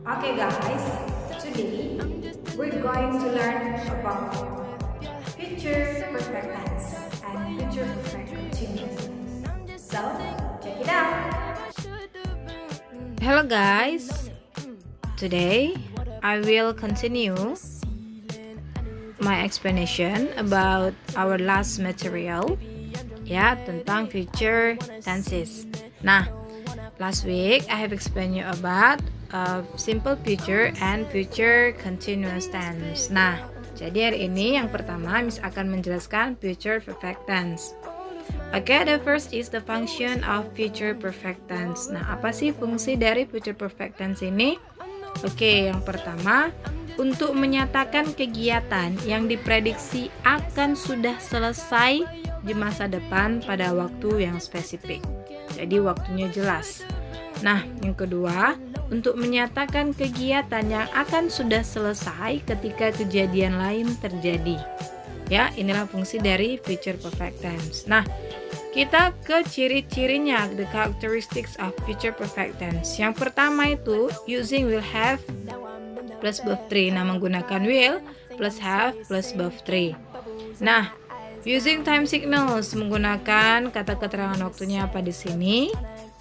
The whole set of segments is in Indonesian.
Okay guys, today we're going to learn about future perfect tense and future perfect continuous. So, check it out. Hello guys, today I will continue my explanation about our last material, ya, tentang future tenses. Nah, last week I have explained you about simple future and future continuous tense. Nah, jadi hari ini yang pertama Miss akan menjelaskan future perfect tense. Okay, the first is the function of future perfect tense. Nah, apa sih fungsi dari future perfect tense ini? Oke, yang pertama, untuk menyatakan kegiatan yang diprediksi akan sudah selesai di masa depan pada waktu yang spesifik. Jadi waktunya jelas. Nah, yang kedua, untuk menyatakan kegiatan yang akan sudah selesai ketika kejadian lain terjadi. Ya, inilah fungsi dari future perfect tense. Nah, kita ke ciri-cirinya, the characteristics of future perfect tense. Yang pertama itu using will have plus verb 3. Nah, menggunakan will plus have plus verb 3. Nah, using time signals, menggunakan kata keterangan waktunya apa di sini?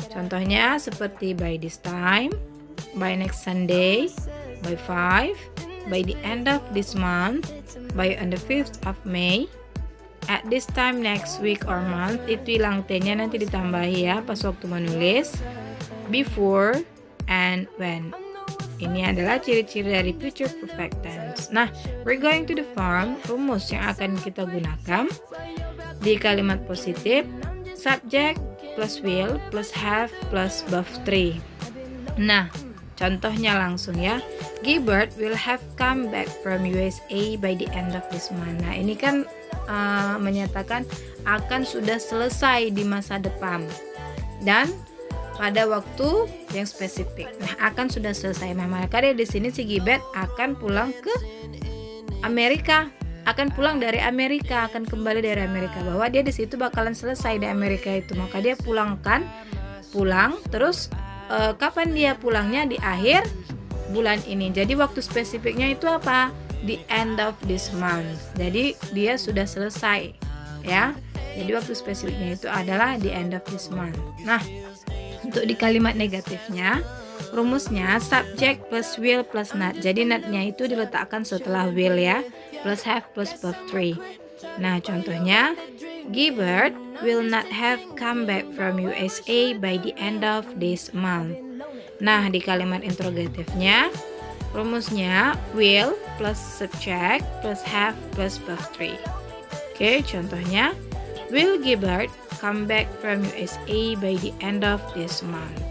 Contohnya seperti by this time, by next Sunday, by 5, by the end of this month, by on the 5th of May, at this time next week or month. Itu hilang T-nya, nanti ditambahi ya pas waktu menulis. Before and when. Ini adalah ciri-ciri dari future perfect tense. Nah, we're going to the form, rumus yang akan kita gunakan di kalimat positif, subject plus will plus have plus verb 3. Nah, contohnya langsung ya. Gilbert will have come back from USA by the end of this month. Nah, ini kan menyatakan akan sudah selesai di masa depan dan pada waktu yang spesifik. Nah, akan sudah selesai. Nah, maka dia di sini si Gilbert akan pulang ke Amerika, akan pulang dari Amerika, akan kembali dari Amerika, bahwa dia di situ bakalan selesai di Amerika itu. Maka dia pulang, terus kapan dia pulangnya? Di akhir bulan ini. Jadi waktu spesifiknya itu apa? The end of this month. Jadi dia sudah selesai, ya. Jadi waktu spesifiknya itu adalah the end of this month. Nah, untuk di kalimat negatifnya, rumusnya subject plus will plus not. Jadi not-nya itu diletakkan setelah will ya, plus have plus verb 3. Nah, contohnya Gilbert will not have come back from USA by the end of this month. Nah, di kalimat interrogatifnya, rumusnya will plus subject plus have plus verb 3. Oke, contohnya will Gilbert come back from USA by the end of this month.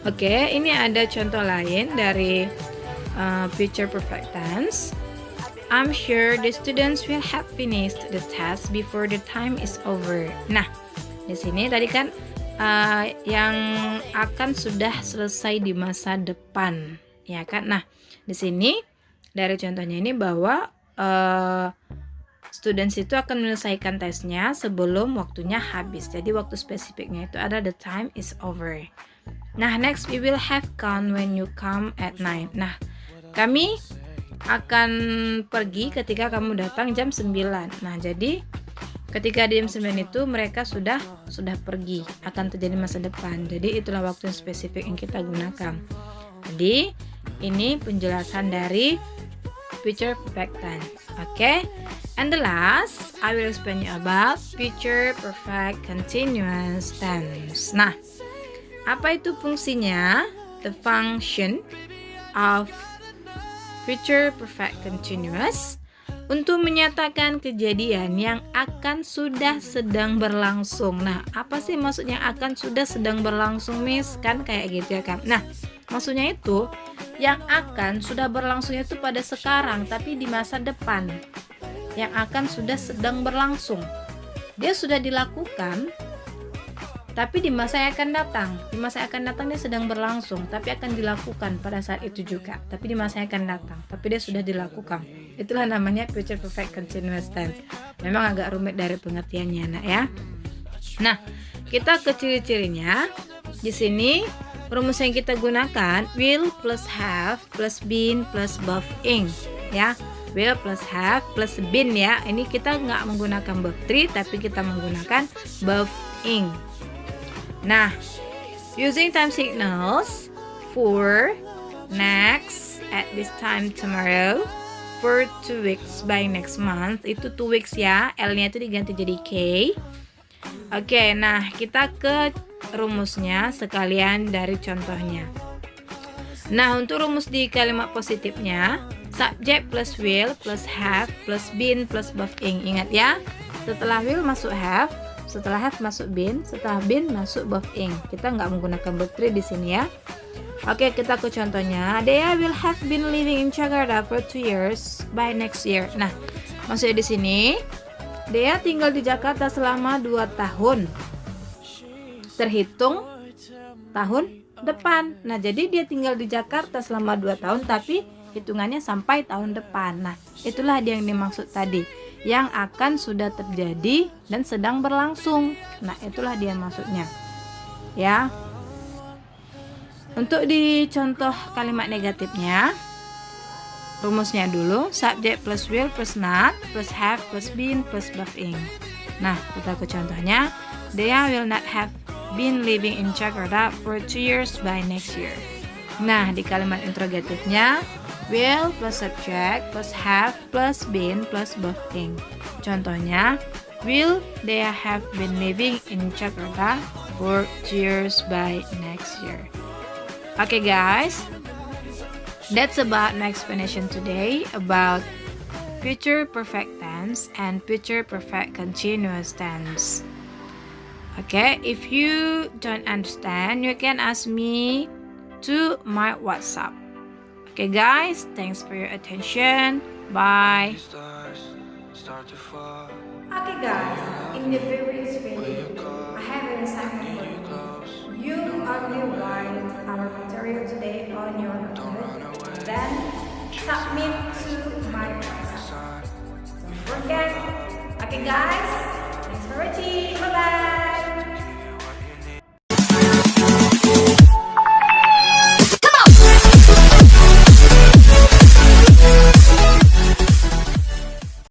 Oke, ini ada contoh lain dari future perfect tense. I'm sure the students will have finished the test before the time is over. Nah, di sini tadi kan yang akan sudah selesai di masa depan, ya kan? Nah, di sini dari contohnya ini bahwa students itu akan menyelesaikan tesnya sebelum waktunya habis. Jadi waktu spesifiknya itu ada the time is over. Nah, next we will have come when you come at 9. Nah, kami akan pergi ketika kamu datang jam 9. Nah, jadi ketika di jam 9 itu mereka sudah pergi, akan terjadi masa depan. Jadi itulah waktu yang spesifik yang kita gunakan. Jadi ini penjelasan dari future perfect tense. Okay? And the last, I will explain you about future perfect continuous tense. Nah, apa itu fungsinya? The function of future perfect continuous untuk menyatakan kejadian yang akan sudah sedang berlangsung. Nah, apa sih maksudnya akan sudah sedang berlangsung, Miss? Kan kayak gitu ya kan. Nah, maksudnya itu yang akan sudah berlangsungnya itu pada sekarang, tapi di masa depan. Yang akan sudah sedang berlangsung. Dia sudah dilakukan, tapi di masa yang akan datang. Di masa yang akan datang dia sedang berlangsung, tapi akan dilakukan pada saat itu juga. Tapi di masa yang akan datang, tapi dia sudah dilakukan. Itulah namanya future perfect continuous tense. Memang agak rumit dari pengertiannya, nak ya. Nah, kita ke ciri-cirinya. Di sini rumus yang kita gunakan will plus have plus been plus both ing ya. Will plus have plus been ya. Ini kita nggak menggunakan both three, tapi kita menggunakan both ing. Nah, using time signals for, next, at this time tomorrow, for 2 weeks by next month, itu 2 weeks ya, L-nya itu diganti jadi K. Oke, nah kita ke rumusnya sekalian dari contohnya. Nah, untuk rumus di kalimat positifnya, subject plus will plus have plus been plus both ing. Ingat ya, setelah will masuk have, setelah have masuk been, setelah been masuk both ing. Kita nggak menggunakan both three di sini ya. Oke, kita ke contohnya. Dea will have been living in Jakarta for 2 years by next year. Nah, maksudnya di sini Dea tinggal di Jakarta selama 2 tahun. Terhitung tahun depan. Nah, jadi dia tinggal di Jakarta selama 2 tahun, tapi hitungannya sampai tahun depan. Nah, itulah dia yang dimaksud tadi, yang akan sudah terjadi dan sedang berlangsung. Nah, itulah dia maksudnya ya. Untuk di contoh kalimat negatifnya, rumusnya dulu, subject plus will plus not plus have plus been plus both ing. Nah, kita ke contohnya. Dea will not have been living in Jakarta for 2 years by next year. Nah, di kalimat interrogatifnya, will plus subject plus have plus been plus both ing. Contohnya, will Dea have been living in Jakarta for 2 years by next year. Okay guys, that's about my explanation today about future perfect tense and future perfect continuous tense. Okay, if you don't understand, you can ask me to my WhatsApp. Okay guys, thanks for your attention. Bye. Okay guys, in the previous video, I have an assignment for you. You only write our material today on your notebook, then submit to my WhatsApp. Don't forget. Okay guys, thanks for watching. Bye bye.